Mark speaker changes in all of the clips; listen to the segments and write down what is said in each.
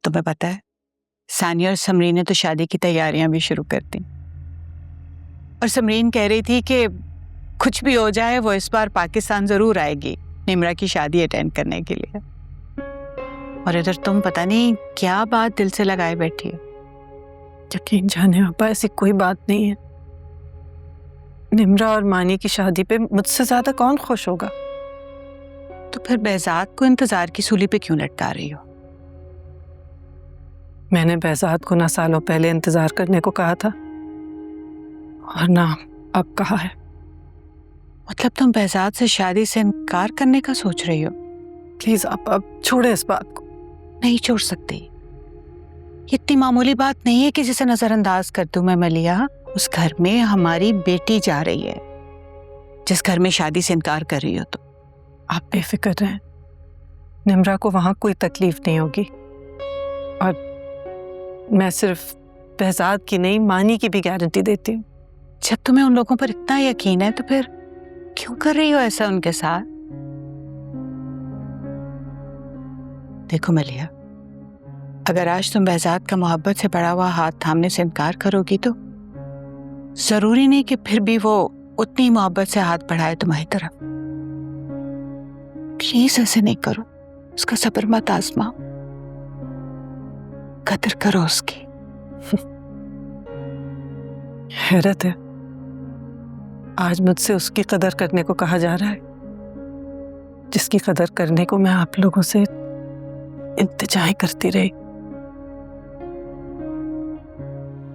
Speaker 1: तुम्हें पता है, सानिया और समरीन ने तो शादी की तैयारियां भी शुरू कर दी। और समरीन कह रही थी कि कुछ भी हो जाए वो इस बार पाकिस्तान जरूर आएगी निम्रा की शादी अटेंड करने के लिए। और इधर तुम पता नहीं क्या बात दिल से लगाए बैठी है।
Speaker 2: यकीन जाने आपा, ऐसी कोई बात नहीं है। निम्रा और मानी की शादी पे मुझसे ज्यादा कौन खुश होगा?
Speaker 1: तो फिर बेहजाद को इंतजार की सूली पे क्यों लटका रही हो?
Speaker 2: मैंने बेहजाद को ना सालों पहले इंतजार करने को कहा था और ना अब कहा है।
Speaker 1: मतलब तुम बेहजाद से शादी से इनकार करने का सोच रही हो?
Speaker 2: प्लीज आप अब छोड़े इस बात को।
Speaker 1: नहीं छोड़ सकती। इतनी मामूली बात नहीं है कि जिसे नजरअंदाज कर दूं मैं मलिया। उस घर में हमारी बेटी जा रही है, जिस घर में शादी से इनकार कर रही हो तो।
Speaker 2: आप बेफिक्र रहें, निम्रा को वहां कोई तकलीफ नहीं होगी। और मैं सिर्फ बेहजाद की नहीं, मानी की भी गारंटी देती हूँ।
Speaker 1: जब तुम्हें उन लोगों पर इतना यकीन है तो फिर क्यों कर रही हो ऐसा उनके साथ? देखो मलिया, अगर आज तुम बेहजाद का मोहब्बत से बड़ा हुआ हाथ थामने से इनकार करोगी तो जरूरी नहीं कि फिर भी वो उतनी मोहब्बत से हाथ बढ़ाए तुम्हारी तरफ। प्लीज ऐसे नहीं करो, उसका सब्र मत आजमाओ, कदर करो उसकी।
Speaker 2: हैरत है, आज मुझसे उसकी कदर करने को कहा जा रहा है जिसकी कदर करने को मैं आप लोगों से इंतजार करती रही।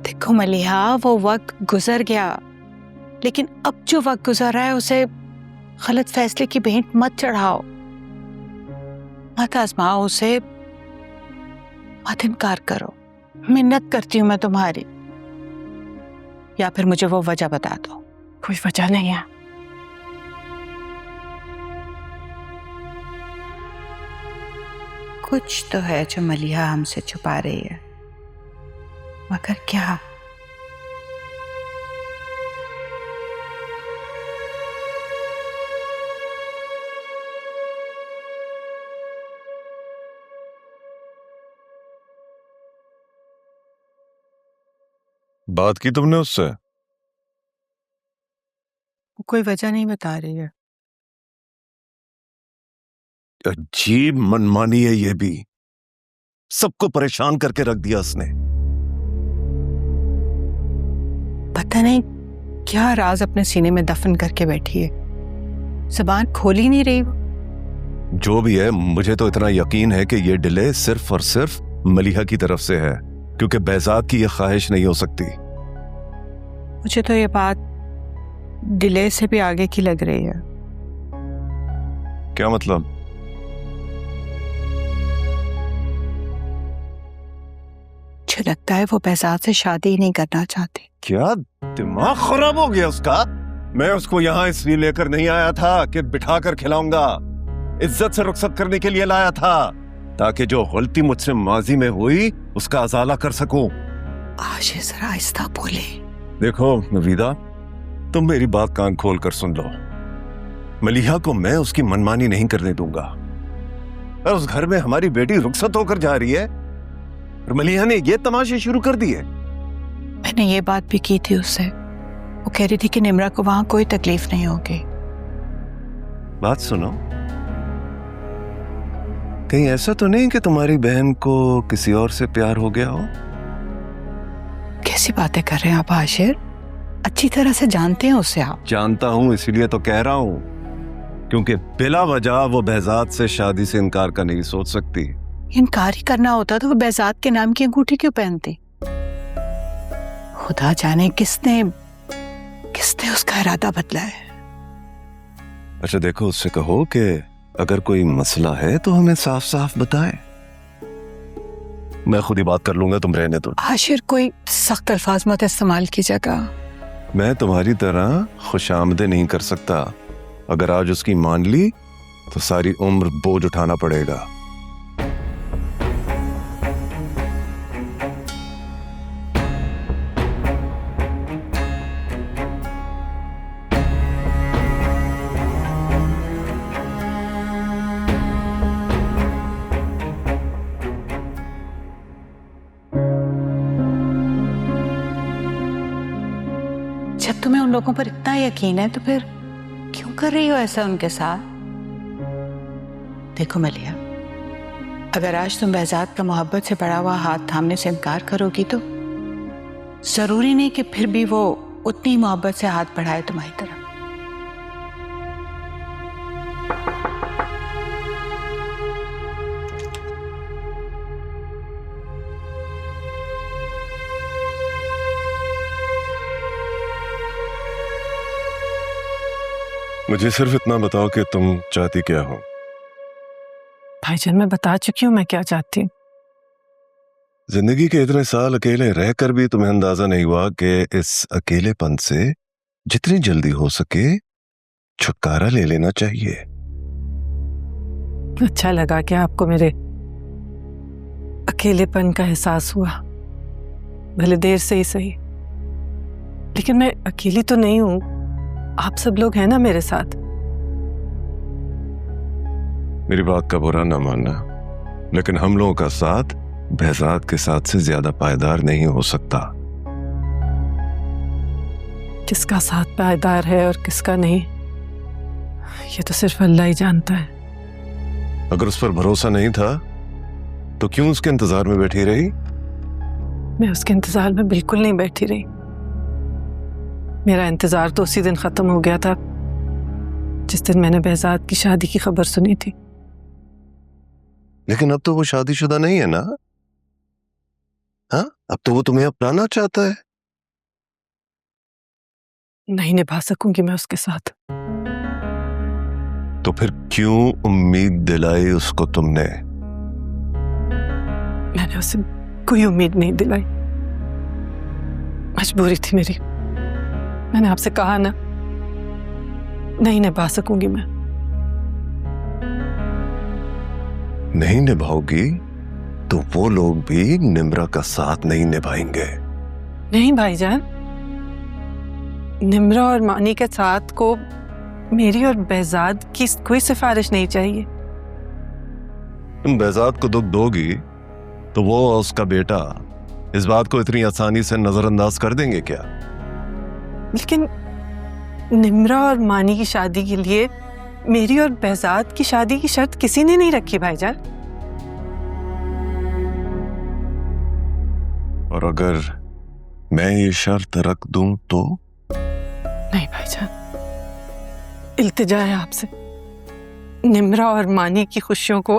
Speaker 1: देखो मलिहा, वो वक्त गुजर गया, लेकिन अब जो वक्त गुजर रहा है उसे गलत फैसले की भेंट मत चढ़ाओ, मत आजमाओ उसे, मत इनकार करो। मिन्नत करती हूं मैं तुम्हारी। या फिर मुझे वो वजह बता दो।
Speaker 2: कोई वजह नहीं है।
Speaker 1: कुछ तो है जो मलिहा हमसे छुपा रही है, मगर क्या?
Speaker 3: बात की तुमने उससे?
Speaker 1: कोई वजह नहीं बता रही है।
Speaker 3: अजीब मनमानी है ये भी, सबको परेशान करके रख दिया उसने।
Speaker 1: पता नहीं क्या राज अपने सीने में दफन करके बैठी है, जुबान खोल ही नहीं रही वो।
Speaker 3: जो भी है, मुझे तो इतना यकीन है कि ये डिले सिर्फ और सिर्फ मलिहा की तरफ से है, क्योंकि बेहजाद की ये ख्वाहिश नहीं हो सकती।
Speaker 1: मुझे तो ये बात डिले से भी आगे की लग रही है।
Speaker 3: क्या मतलब?
Speaker 1: मुझे लगता है वो बेहजाद से शादी ही नहीं करना चाहती।
Speaker 3: क्या दिमाग खराब हो गया उसका? मैं उसको यहाँ इसलिए लेकर नहीं आया था कि बिठा कर खिलाऊंगा, इज्जत से रुखसत करने के लिए लाया था, ताकि जो गलती मुझसे माजी में हुई उसका अजाला कर सकूं।
Speaker 1: आज जरा आहिस्ता बोले।
Speaker 3: देखो नवीदा, तुम मेरी बात कान खोल कर सुन लो। मलिहा को मैं उसकी मनमानी नहीं करने दूंगा। और उस घर में हमारी बेटी रुखसत होकर जा रही है और मलिहा ने ये तमाशे शुरू कर दिए।
Speaker 1: मैंने ये बात भी की थी उससे, वो कह रही थी कि निम्रा को वहां कोई तकलीफ नहीं होगी।
Speaker 3: बात सुनो, कहीं ऐसा तो नहीं कि तुम्हारी बहन को किसी और से प्यार हो गया हो?
Speaker 1: कैसी बातें कर रहे हैं आप आशिर? अच्छी तरह से जानते हैं उसे आप।
Speaker 3: जानता हूं, इसीलिए तो कह रहा हूं, क्योंकि बिला वजह वो बेहजाद से शादी से इनकार का नहीं सोच सकती।
Speaker 1: इनकार ही करना होता तो वो बेहजाद के नाम की अंगूठी क्यों पहनती? खुदा जाने किसने उसका इरादा बदला है।
Speaker 3: अच्छा देखो, उससे कहो कि अगर कोई मसला है तो हमें साफ साफ बताए, मैं खुद ही बात कर लूंगा, तुम रहने दो।
Speaker 1: आशिर, कोई सख्त अल्फाज मत इस्तेमाल कीजिएगा।
Speaker 3: मैं तुम्हारी तरह खुशामदे नहीं कर सकता। अगर आज उसकी मान ली तो सारी उम्र बोझ उठाना पड़ेगा।
Speaker 1: जब तुम्हें उन लोगों पर इतना यकीन है तो फिर क्यों कर रही हो ऐसा उनके साथ? देखो मलिया, अगर आज तुम बहजाद का मोहब्बत से बड़ा हुआ हाथ थामने से इनकार करोगी तो जरूरी नहीं कि फिर भी वो उतनी मोहब्बत से हाथ बढ़ाए तुम्हारी तरफ।
Speaker 3: मुझे सिर्फ इतना बताओ कि तुम चाहती क्या हो?
Speaker 2: भाईजान मैं बता चुकी हूँ मैं क्या चाहती हूँ।
Speaker 3: जिंदगी के इतने साल अकेले रहकर भी तुम्हें अंदाजा नहीं हुआ कि इस अकेलेपन से जितनी जल्दी हो सके छुटकारा ले लेना चाहिए।
Speaker 2: अच्छा लगा कि आपको मेरे अकेलेपन का एहसास हुआ, भले देर से ही सही। लेकिन मैं अकेली तो नहीं हूं, आप सब लोग हैं ना मेरे साथ।
Speaker 3: मेरी बात का बुरा ना मानना, लेकिन हम लोगों का साथ बहजाद के साथ से ज्यादा पायदार नहीं हो सकता।
Speaker 2: किसका साथ पायदार है और किसका नहीं, ये तो सिर्फ अल्लाह ही जानता है।
Speaker 3: अगर उस पर भरोसा नहीं था तो क्यों उसके इंतजार में बैठी रही?
Speaker 2: मैं उसके इंतजार में बिल्कुल नहीं बैठी रही। मेरा इंतजार तो उसी दिन खत्म हो गया था जिस दिन मैंने बहजाद की शादी की खबर सुनी थी।
Speaker 3: लेकिन अब तो वो शादीशुदा नहीं है ना? हाँ, अब तो वो तुम्हें अपनाना चाहता है।
Speaker 2: नहीं निभा सकूंगी मैं उसके साथ।
Speaker 3: तो फिर क्यों उम्मीद दिलाई उसको तुमने?
Speaker 2: मैंने उसे कोई उम्मीद नहीं दिलाई, मजबूरी थी मेरी। मैंने आपसे कहा ना, नहीं निभा सकूंगी मैं।
Speaker 3: नहीं निभाओगी तो वो लोग भी निम्रा का साथ नहीं निभाएंगे।
Speaker 2: नहीं भाईजान, निम्रा और मानी के साथ को मेरी और बहजाद की कोई सिफारिश नहीं चाहिए।
Speaker 3: तुम बहजाद को दुख दोगी तो वो और उसका बेटा इस बात को इतनी आसानी से नजरअंदाज कर देंगे क्या?
Speaker 2: लेकिन निम्रा और मानी की शादी के लिए मेरी और बहजाद की शादी की शर्त किसी ने नहीं रखी भाईजान।
Speaker 3: और अगर मैं ये शर्त रख दूं तो?
Speaker 2: नहीं भाईजान, इल्तिजा है आपसे, निम्रा और मानी की खुशियों को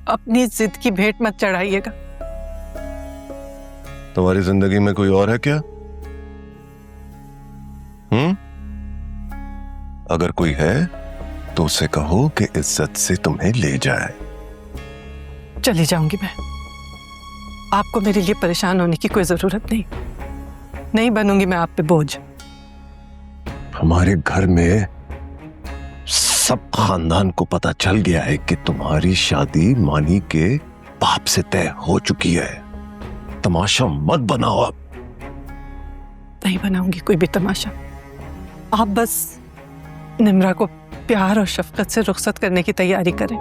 Speaker 2: अपनी जिद की भेंट मत चढ़ाइएगा।
Speaker 3: तुम्हारी जिंदगी में कोई और है क्या? अगर कोई है तो उसे कहो कि इज्जत से तुम्हें ले जाए।
Speaker 2: चली जाऊंगी मैं, आपको मेरे लिए परेशान होने की कोई जरूरत नहीं बनूंगी मैं आप पे बोझ।
Speaker 3: हमारे घर में सब खानदान को पता चल गया है कि तुम्हारी शादी मानी के बाप से तय हो चुकी है। तमाशा मत बनाओ अब।
Speaker 2: नहीं बनाऊंगी कोई भी तमाशा। आप बस निम्रा को प्यार और शफकत से रुखसत करने की तैयारी करें।